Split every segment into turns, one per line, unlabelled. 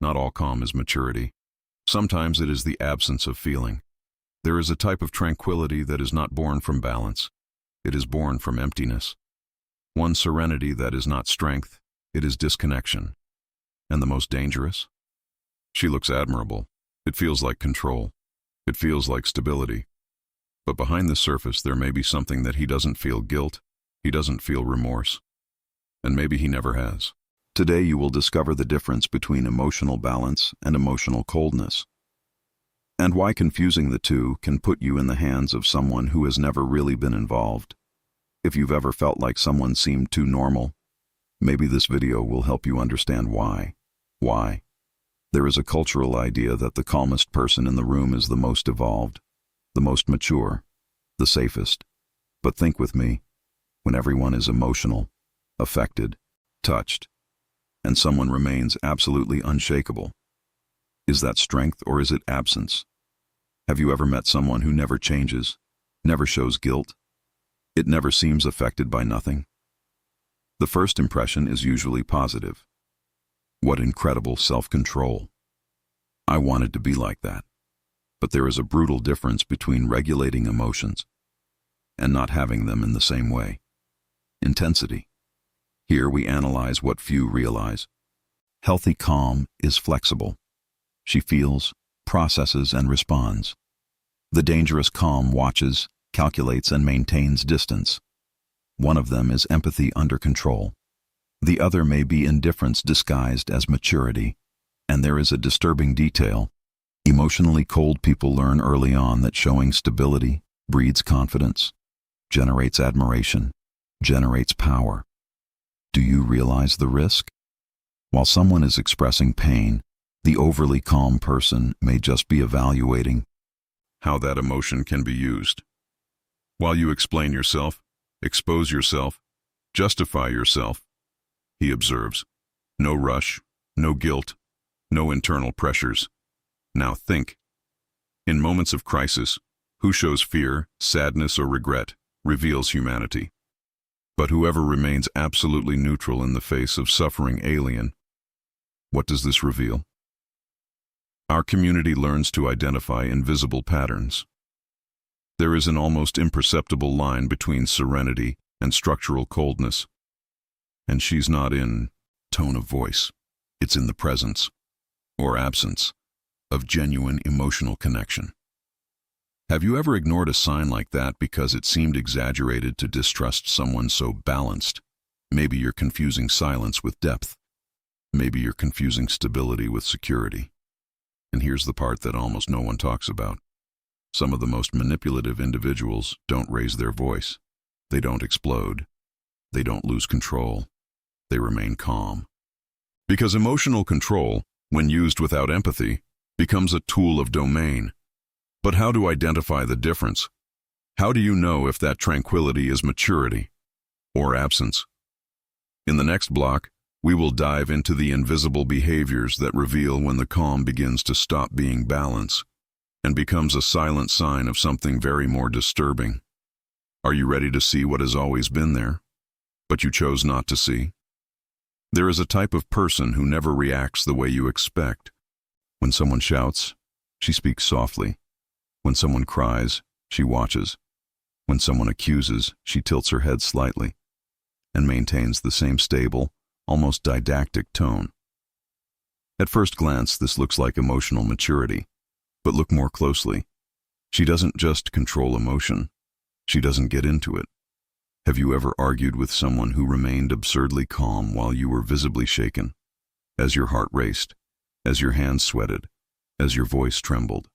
Not all calm is maturity. Sometimes it is the absence of feeling. There is a type of tranquility that is not born from balance. It is born from emptiness. One serenity that is not strength, it is disconnection. And the most dangerous? She looks admirable. It feels like control. It feels like stability. But behind the surface there may be something that he doesn't feel guilt, he doesn't feel remorse. And maybe he never has. Today you will discover the difference between emotional balance and emotional coldness, and why confusing the two can put you in the hands of someone who has never really been involved. If you've ever felt like someone seemed too normal, maybe this video will help you understand why. Why? There is a cultural idea that the calmest person in the room is the most evolved, the most mature, the safest. But think with me, when everyone is emotional, affected, touched, and someone remains absolutely unshakable, is that strength or is it absence? Have you ever met someone who never changes, never shows guilt? It never seems affected by nothing? The first impression is usually positive. What incredible self-control. I wanted to be like that. But there is a brutal difference between regulating emotions and not having them in the same way. Intensity. Here we analyze what few realize. Healthy calm is flexible. She feels, processes, and responds. The dangerous calm watches, calculates, and maintains distance. One of them is empathy under control. The other may be indifference disguised as maturity. And there is a disturbing detail. Emotionally cold people learn early on that showing stability breeds confidence, generates admiration, generates power. Do you realize the risk? While someone is expressing pain, the overly calm person may just be evaluating how that emotion can be used. While you explain yourself, expose yourself, justify yourself, he observes. No rush, no guilt, no internal pressures. Now think. In moments of crisis, who shows fear, sadness, or regret reveals humanity. But whoever remains absolutely neutral in the face of suffering alien, what does this reveal? Our community learns to identify invisible patterns. There is an almost imperceptible line between serenity and structural coldness. And she's not in tone of voice. It's in the presence, or absence, of genuine emotional connection. Have you ever ignored a sign like that because it seemed exaggerated to distrust someone so balanced? Maybe you're confusing silence with depth. Maybe you're confusing stability with security. And here's the part that almost no one talks about. Some of the most manipulative individuals don't raise their voice. They don't explode. They don't lose control. They remain calm. Because emotional control, when used without empathy, becomes a tool of domain. But how to identify the difference? How do you know if that tranquility is maturity or absence? In the next block, we will dive into the invisible behaviors that reveal when the calm begins to stop being balance and becomes a silent sign of something very more disturbing. Are you ready to see what has always been there, but you chose not to see? There is a type of person who never reacts the way you expect. When someone shouts, she speaks softly. When someone cries, she watches. When someone accuses, she tilts her head slightly and maintains the same stable, almost didactic tone. At first glance, this looks like emotional maturity, but look more closely. She doesn't just control emotion. She doesn't get into it. Have you ever argued with someone who remained absurdly calm while you were visibly shaken? As your heart raced, as your hands sweated, as your voice trembled.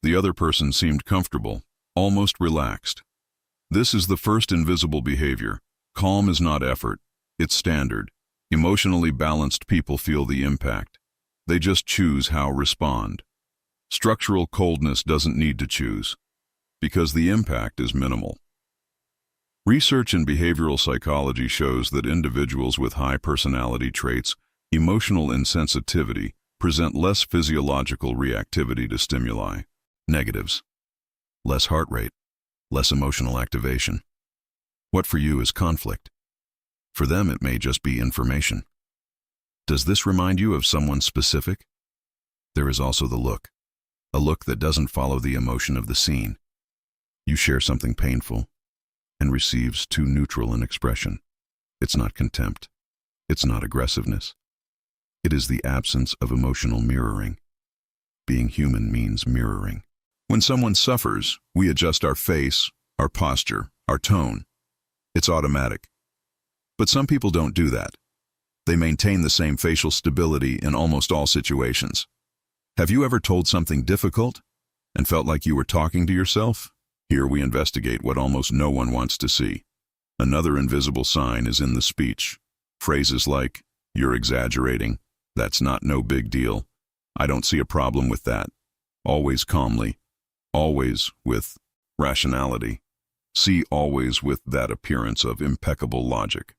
The other person seemed comfortable, almost relaxed. This is the first invisible behavior. Calm is not effort, it's standard. Emotionally balanced people feel the impact. They just choose how respond. Structural coldness doesn't need to choose, because the impact is minimal. Research in behavioral psychology shows that individuals with high personality traits, emotional insensitivity, present less physiological reactivity to stimuli. Negatives: less heart rate, less emotional activation. What for you is conflict? For them, it may just be information. Does this remind you of someone specific? There is also the look, a look that doesn't follow the emotion of the scene. You share something painful and receives too neutral an expression. It's not contempt. It's not aggressiveness. It is the absence of emotional mirroring. Being human means mirroring. When someone suffers, we adjust our face, our posture, our tone. It's automatic. But some people don't do that. They maintain the same facial stability in almost all situations. Have you ever told something difficult and felt like you were talking to yourself? Here we investigate what almost no one wants to see. Another invisible sign is in the speech. Phrases like, "You're exaggerating," "That's not no big deal," "I don't see a problem with that," always calmly, always with rationality. See always with that appearance of impeccable logic.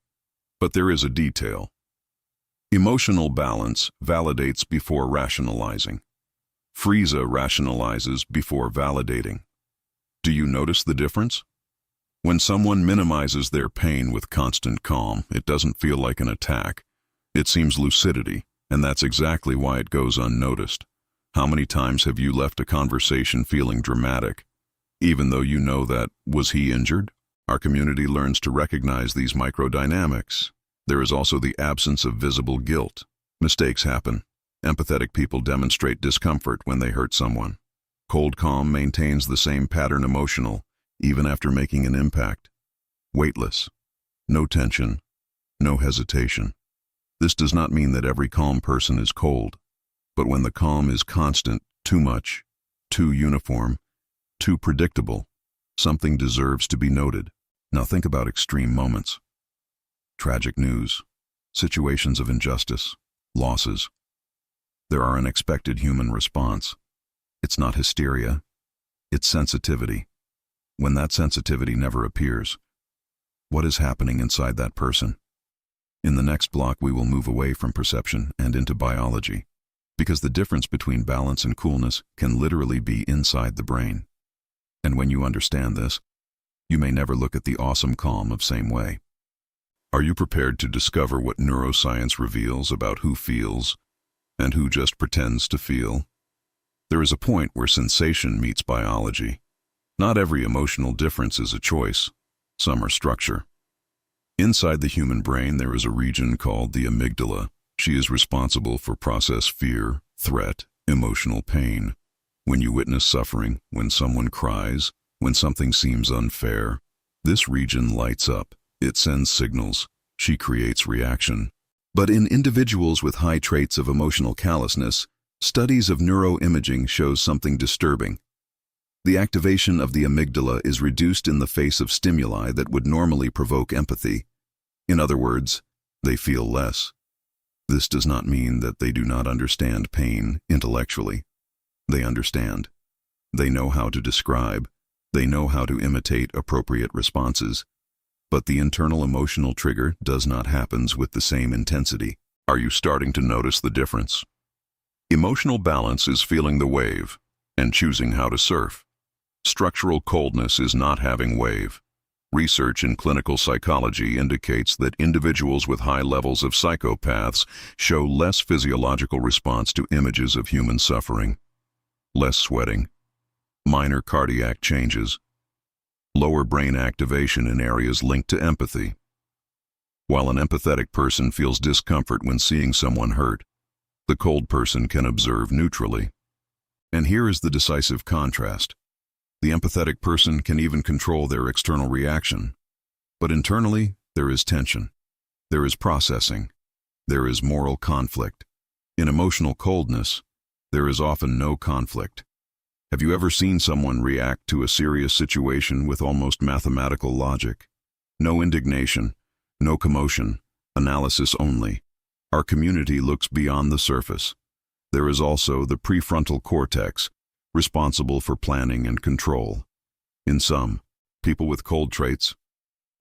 But there is a detail. Emotional balance validates before rationalizing. Frieza rationalizes before validating. Do you notice the difference? When someone minimizes their pain with constant calm, it doesn't feel like an attack. It seems lucidity, and that's exactly why it goes unnoticed. How many times have you left a conversation feeling dramatic, even though you know that, was he injured? Our community learns to recognize these microdynamics. There is also the absence of visible guilt. Mistakes happen. Empathetic people demonstrate discomfort when they hurt someone. Cold calm maintains the same pattern emotional, even after making an impact. Weightless. No tension. No hesitation. This does not mean that every calm person is cold, but when the calm is constant, too much, too uniform, too predictable, something deserves to be noted. Now think about extreme moments. Tragic news, situations of injustice, losses. There are an expected human response. It's not hysteria, it's sensitivity. When that sensitivity never appears, what is happening inside that person? In the next block, we will move away from perception and into biology, because the difference between balance and coolness can literally be inside the brain. And when you understand this, you may never look at the awesome calm of same way. Are you prepared to discover what neuroscience reveals about who feels and who just pretends to feel? There is a point where sensation meets biology. Not every emotional difference is a choice. Some are structure. Inside the human brain, there is a region called the amygdala. She is responsible for process fear, threat, emotional pain. When you witness suffering, when someone cries, when something seems unfair, this region lights up. It sends signals. She creates reaction. But in individuals with high traits of emotional callousness, studies of neuroimaging shows something disturbing. The activation of the amygdala is reduced in the face of stimuli that would normally provoke empathy. In other words, they feel less. This does not mean that they do not understand pain intellectually. They understand. They know how to describe. They know how to imitate appropriate responses. But the internal emotional trigger does not happen with the same intensity. Are you starting to notice the difference? Emotional balance is feeling the wave and choosing how to surf. Structural coldness is not having wave. Research in clinical psychology indicates that individuals with high levels of psychopaths show less physiological response to images of human suffering. Less sweating, minor cardiac changes, lower brain activation in areas linked to empathy. While an empathetic person feels discomfort when seeing someone hurt, the cold person can observe neutrally. And here is the decisive contrast. The empathetic person can even control their external reaction. But internally, there is tension. There is processing. There is moral conflict. In emotional coldness, there is often no conflict. Have you ever seen someone react to a serious situation with almost mathematical logic? No indignation, no commotion, analysis only. Our community looks beyond the surface. There is also the prefrontal cortex, responsible for planning and control. In some, people with cold traits,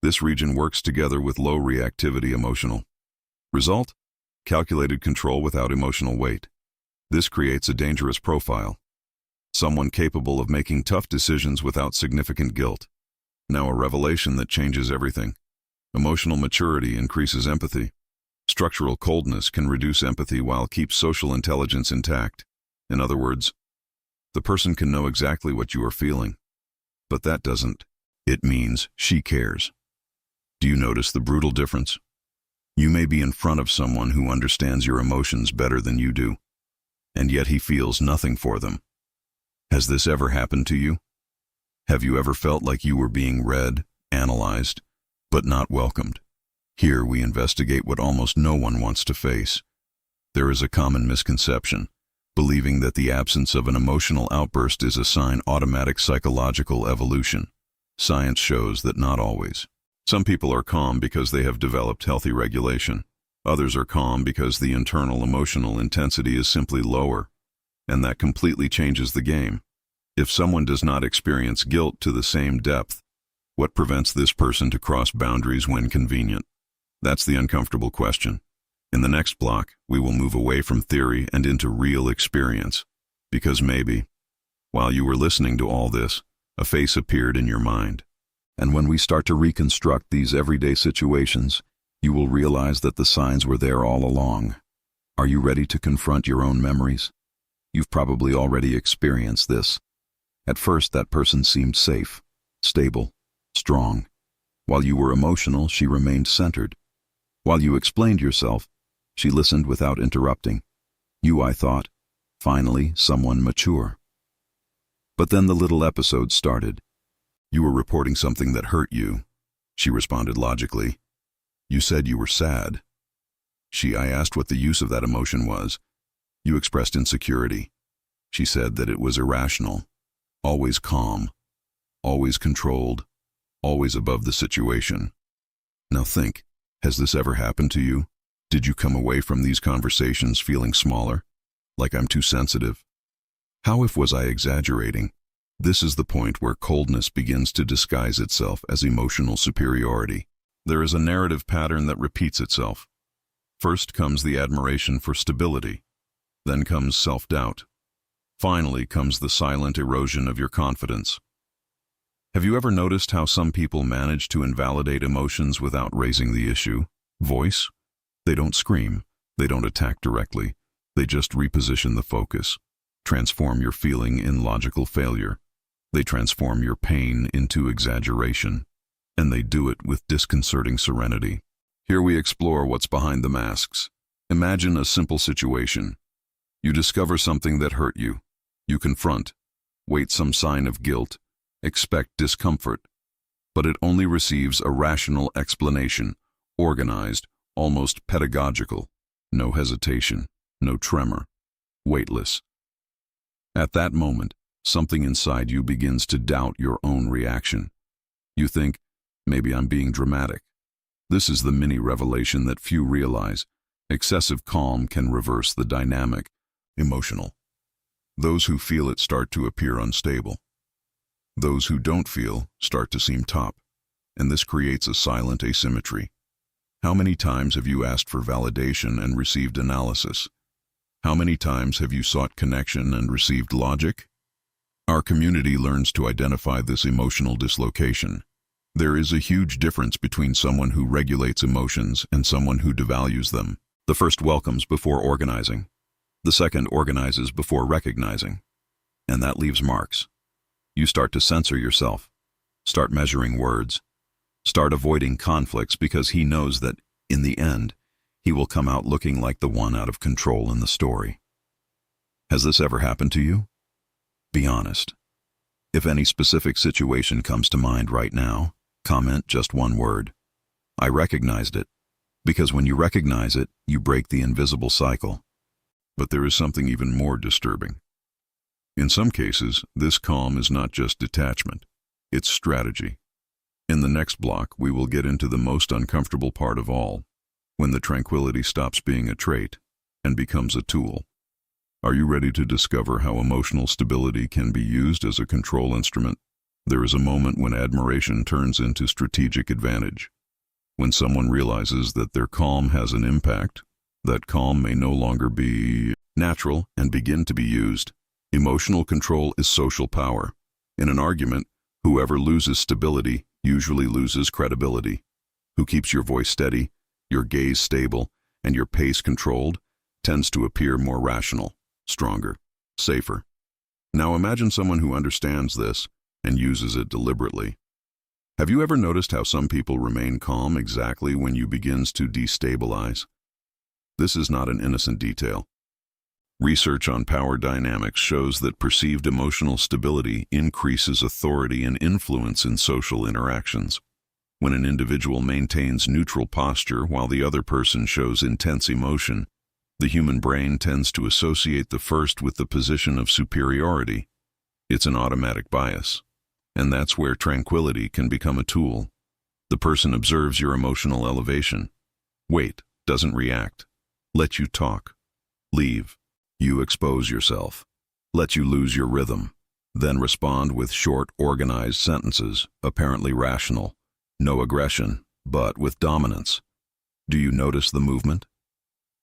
this region works together with low reactivity emotional. Result? Calculated control without emotional weight. This creates a dangerous profile. Someone capable of making tough decisions without significant guilt. Now a revelation that changes everything. Emotional maturity increases empathy. Structural coldness can reduce empathy while keeps social intelligence intact. In other words, the person can know exactly what you are feeling, but that doesn't. It means she cares. Do you notice the brutal difference? You may be in front of someone who understands your emotions better than you do, and yet he feels nothing for them. Has this ever happened to you? Have you ever felt like you were being read, analyzed, but not welcomed? Here we investigate what almost no one wants to face. There is a common misconception, believing that the absence of an emotional outburst is a sign of automatic psychological evolution. Science shows that not always. Some people are calm because they have developed healthy regulation. Others are calm because the internal emotional intensity is simply lower, and that completely changes the game. If someone does not experience guilt to the same depth, what prevents this person to cross boundaries when convenient? That's the uncomfortable question. In the next block, we will move away from theory and into real experience. Because maybe, while you were listening to all this, a face appeared in your mind. And when we start to reconstruct these everyday situations, you will realize that the signs were there all along. Are you ready to confront your own memories? You've probably already experienced this. At first, that person seemed safe, stable, strong. While you were emotional, she remained centered. While you explained yourself, she listened without interrupting. You, I thought, finally, someone mature. But then the little episode started. You were reporting something that hurt you. She responded logically. You said you were sad. I asked what the use of that emotion was. You expressed insecurity. She said that it was irrational, always calm, always controlled, always above the situation. Now think, has this ever happened to you? Did you come away from these conversations feeling smaller? Like I'm too sensitive? How if was I exaggerating? This is the point where coldness begins to disguise itself as emotional superiority. There is a narrative pattern that repeats itself. First comes the admiration for stability. Then comes self-doubt. Finally comes the silent erosion of your confidence. Have you ever noticed how some people manage to invalidate emotions without raising the issue? Voice? They don't scream. They don't attack directly. They just reposition the focus. Transform your feeling in logical failure. They transform your pain into exaggeration. And they do it with disconcerting serenity. Here we explore what's behind the masks. Imagine a simple situation. You discover something that hurt you. You confront, wait some sign of guilt, expect discomfort. But it only receives a rational explanation, organized, almost pedagogical. No hesitation, no tremor, weightless. At that moment, something inside you begins to doubt your own reaction. You think, maybe I'm being dramatic. This is the mini revelation that few realize. Excessive calm can reverse the dynamic, emotional. Those who feel it start to appear unstable. Those who don't feel start to seem top. And this creates a silent asymmetry. How many times have you asked for validation and received analysis? How many times have you sought connection and received logic? Our community learns to identify this emotional dislocation. There is a huge difference between someone who regulates emotions and someone who devalues them. The first welcomes before organizing. The second organizes before recognizing. And that leaves marks. You start to censor yourself. Start measuring words. Start avoiding conflicts because he knows that, in the end, he will come out looking like the one out of control in the story. Has this ever happened to you? Be honest. If any specific situation comes to mind right now, comment just one word. I recognized it. Because when you recognize it, you break the invisible cycle. But there is something even more disturbing. In some cases, this calm is not just detachment, it's strategy. In the next block, we will get into the most uncomfortable part of all, when the tranquility stops being a trait and becomes a tool. Are you ready to discover how emotional stability can be used as a control instrument? There is a moment when admiration turns into strategic advantage. When someone realizes that their calm has an impact, that calm may no longer be natural and begin to be used. Emotional control is social power. In an argument, whoever loses stability usually loses credibility. Who keeps your voice steady, your gaze stable, and your pace controlled tends to appear more rational, stronger. safer. Now imagine someone who understands this and uses it deliberately. Have you ever noticed how some people remain calm exactly when you begins to destabilize? This is not an innocent detail. Research on power dynamics shows that perceived emotional stability increases authority and influence in social interactions. When an individual maintains neutral posture while the other person shows intense emotion, the human brain tends to associate the first with the position of superiority. It's an automatic bias. And that's where tranquility can become a tool. The person observes your emotional elevation. Wait, doesn't react. Let you talk. Leave. You expose yourself. Let you lose your rhythm. Then respond with short, organized sentences, apparently rational. No aggression, but with dominance. Do you notice the movement?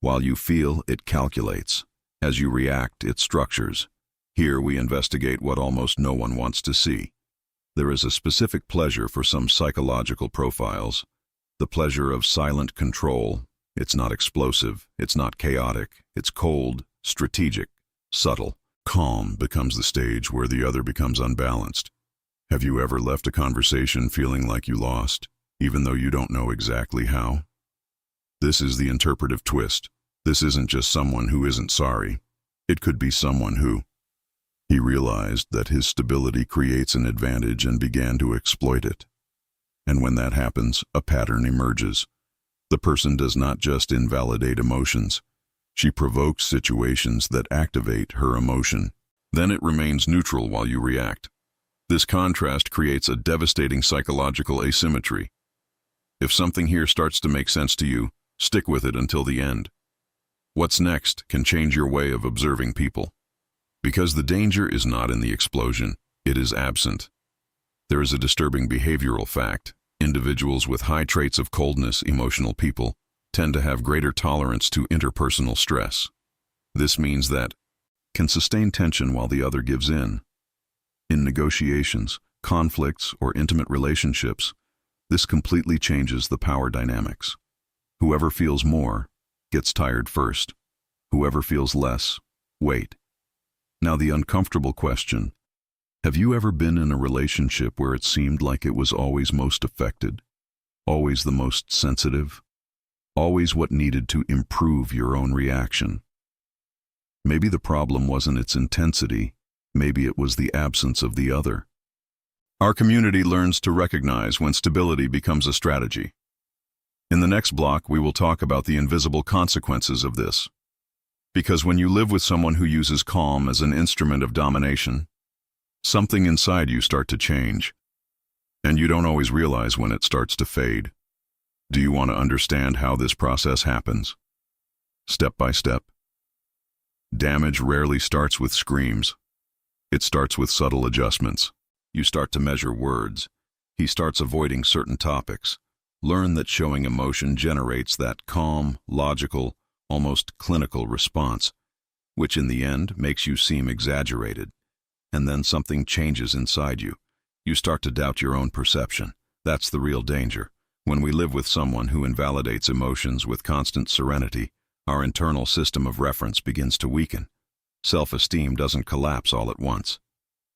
While you feel, it calculates. As you react, it structures. Here we investigate what almost no one wants to see. There is a specific pleasure for some psychological profiles. The pleasure of silent control. It's not explosive, it's not chaotic, it's cold, strategic, subtle. Calm becomes the stage where the other becomes unbalanced. Have you ever left a conversation feeling like you lost, even though you don't know exactly how? This is the interpretive twist. This isn't just someone who isn't sorry. It could be someone who he realized that his stability creates an advantage and began to exploit it. And when that happens, a pattern emerges. The person does not just invalidate emotions. She provokes situations that activate her emotion. Then it remains neutral while you react. This contrast creates a devastating psychological asymmetry. If something here starts to make sense to you, stick with it until the end. What's next can change your way of observing people. Because the danger is not in the explosion, it is absent. There is a disturbing behavioral fact. Individuals with high traits of coldness, emotional people, tend to have greater tolerance to interpersonal stress. This means that can sustain tension while the other gives in. In negotiations, conflicts, or intimate relationships, this completely changes the power dynamics. Whoever feels more gets tired first. Whoever feels less, wait. Now the uncomfortable question, have you ever been in a relationship where it seemed like it was always most affected, always the most sensitive, always what needed to improve your own reaction? Maybe the problem wasn't its intensity, maybe it was the absence of the other. Our community learns to recognize when stability becomes a strategy. In the next block, we will talk about the invisible consequences of this. Because when you live with someone who uses calm as an instrument of domination, something inside you starts to change, and you don't always realize when it starts to fade. Do you want to understand how this process happens? Step by step. Damage rarely starts with screams. It starts with subtle adjustments. You start to measure words. He starts avoiding certain topics. Learn that showing emotion generates that calm, logical, almost clinical response, which in the end makes you seem exaggerated. And then something changes inside you. You start to doubt your own perception. That's the real danger. When we live with someone who invalidates emotions with constant serenity, our internal system of reference begins to weaken. Self-esteem doesn't collapse all at once.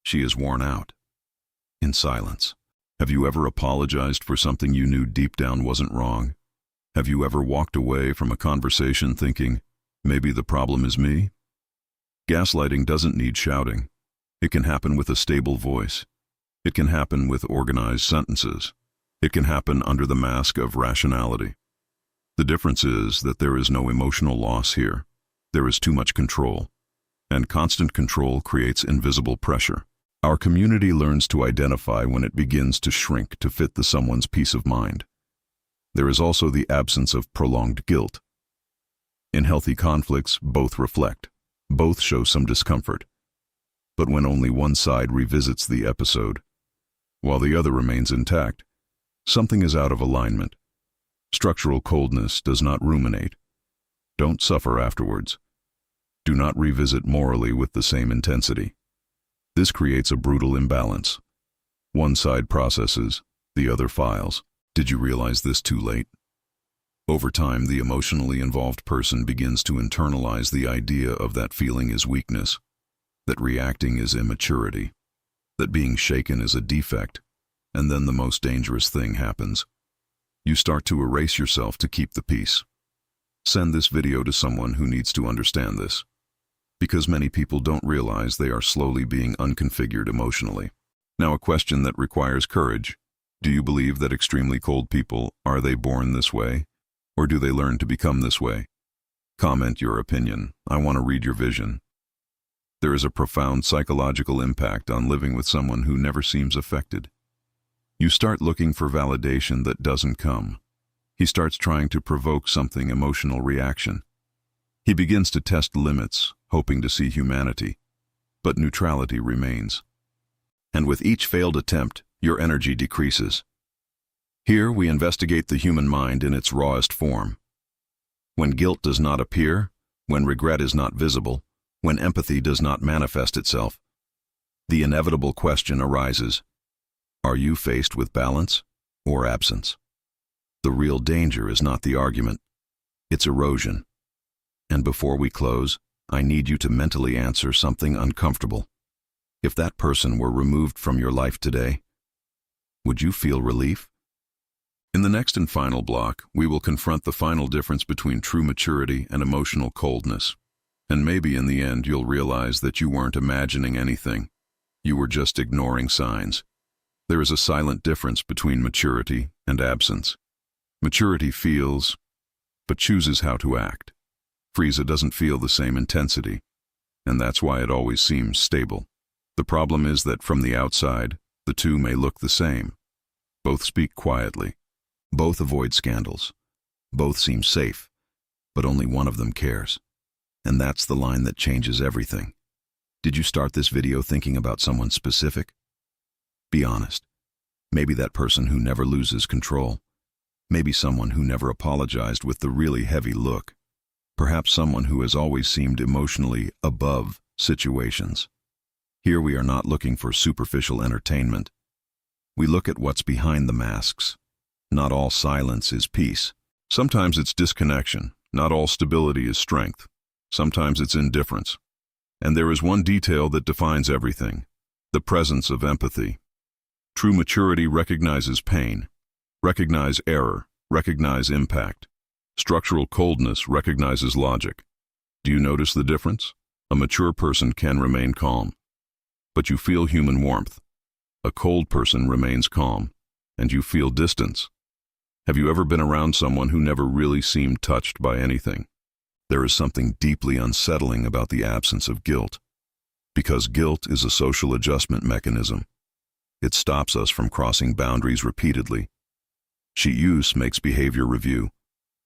She is worn out. In silence. Have you ever apologized for something you knew deep down wasn't wrong? Have you ever walked away from a conversation thinking, maybe the problem is me? Gaslighting doesn't need shouting. It can happen with a stable voice. It can happen with organized sentences. It can happen under the mask of rationality. The difference is that there is no emotional loss here. There is too much control. And constant control creates invisible pressure. Our community learns to identify when it begins to shrink to fit someone's peace of mind. There is also the absence of prolonged guilt. In healthy conflicts, both reflect. Both show some discomfort. But when only one side revisits the episode, while the other remains intact, something is out of alignment. Structural coldness does not ruminate. Don't suffer afterwards. Do not revisit morally with the same intensity. This creates a brutal imbalance. One side processes, the other files. Did you realize this too late? Over time, the emotionally involved person begins to internalize the idea of that feeling as weakness. that reacting is immaturity, that being shaken is a defect, and then the most dangerous thing happens. You start to erase yourself to keep the peace. Send this video to someone who needs to understand this, because many people don't realize they are slowly being unconfigured emotionally. Now, a question that requires courage. Do you believe that extremely cold people, are they born this way, or do they learn to become this way? Comment your opinion. I want to read your vision. There is a profound psychological impact on living with someone who never seems affected. You start looking for validation that doesn't come. He starts trying to provoke something emotional reaction. He begins to test limits, hoping to see humanity, but neutrality remains. And with each failed attempt, your energy decreases. Here we investigate the human mind in its rawest form. When guilt does not appear, when regret is not visible, when empathy does not manifest itself, the inevitable question arises: are you faced with balance or absence? The real danger is not the argument, it's erosion. And before we close, I need you to mentally answer something uncomfortable. If that person were removed from your life today, would you feel relief? In the next and final block, we will confront the final difference between true maturity and emotional coldness. And maybe in the end you'll realize that you weren't imagining anything. You were just ignoring signs. There is a silent difference between maturity and absence. Maturity feels, but chooses how to act. Frieza doesn't feel the same intensity, and that's why it always seems stable. The problem is that from the outside, the two may look the same. Both speak quietly. Both avoid scandals. Both seem safe, but only one of them cares. And that's the line that changes everything. Did you start this video thinking about someone specific? Be honest. Maybe that person who never loses control. Maybe someone who never apologized with the really heavy look. Perhaps someone who has always seemed emotionally above situations. Here we are not looking for superficial entertainment. We look at what's behind the masks. Not all silence is peace. Sometimes it's disconnection. Not all stability is strength. Sometimes it's indifference. And there is one detail that defines everything: the presence of empathy. True maturity recognizes pain, recognize error, recognize impact. Structural coldness recognizes logic. Do you notice the difference? A mature person can remain calm, but you feel human warmth. A cold person remains calm, and you feel distance. Have you ever been around someone who never really seemed touched by anything? There is something deeply unsettling about the absence of guilt, because guilt is a social adjustment mechanism. It stops us from crossing boundaries repeatedly. Sheet use makes behavior review.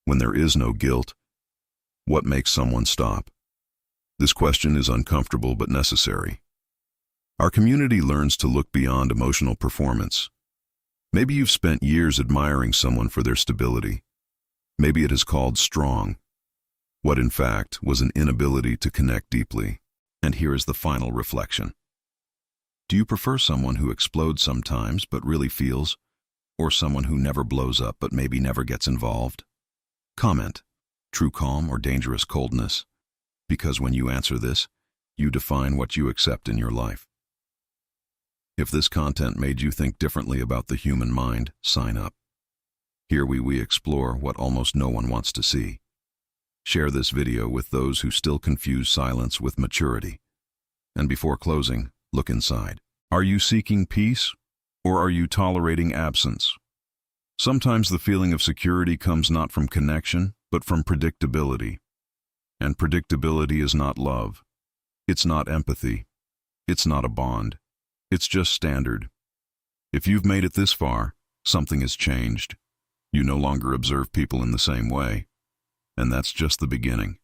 When there is no guilt, what makes someone stop? This question is uncomfortable but necessary. Our community learns to look beyond emotional performance. Maybe you've spent years admiring someone for their stability. Maybe it is called strong. What in fact was an inability to connect deeply. And here is the final reflection. Do you prefer someone who explodes sometimes but really feels, or someone who never blows up but maybe never gets involved? Comment: true calm or dangerous coldness? Because when you answer this, you define what you accept in your life. If this content made you think differently about the human mind, sign up. Here we explore what almost no one wants to see. Share this video with those who still confuse silence with maturity. And before closing, look inside. Are you seeking peace, or are you tolerating absence? Sometimes the feeling of security comes not from connection, but from predictability. And predictability is not love. It's not empathy. It's not a bond. It's just standard. If you've made it this far, something has changed. You no longer observe people in the same way. And that's just the beginning.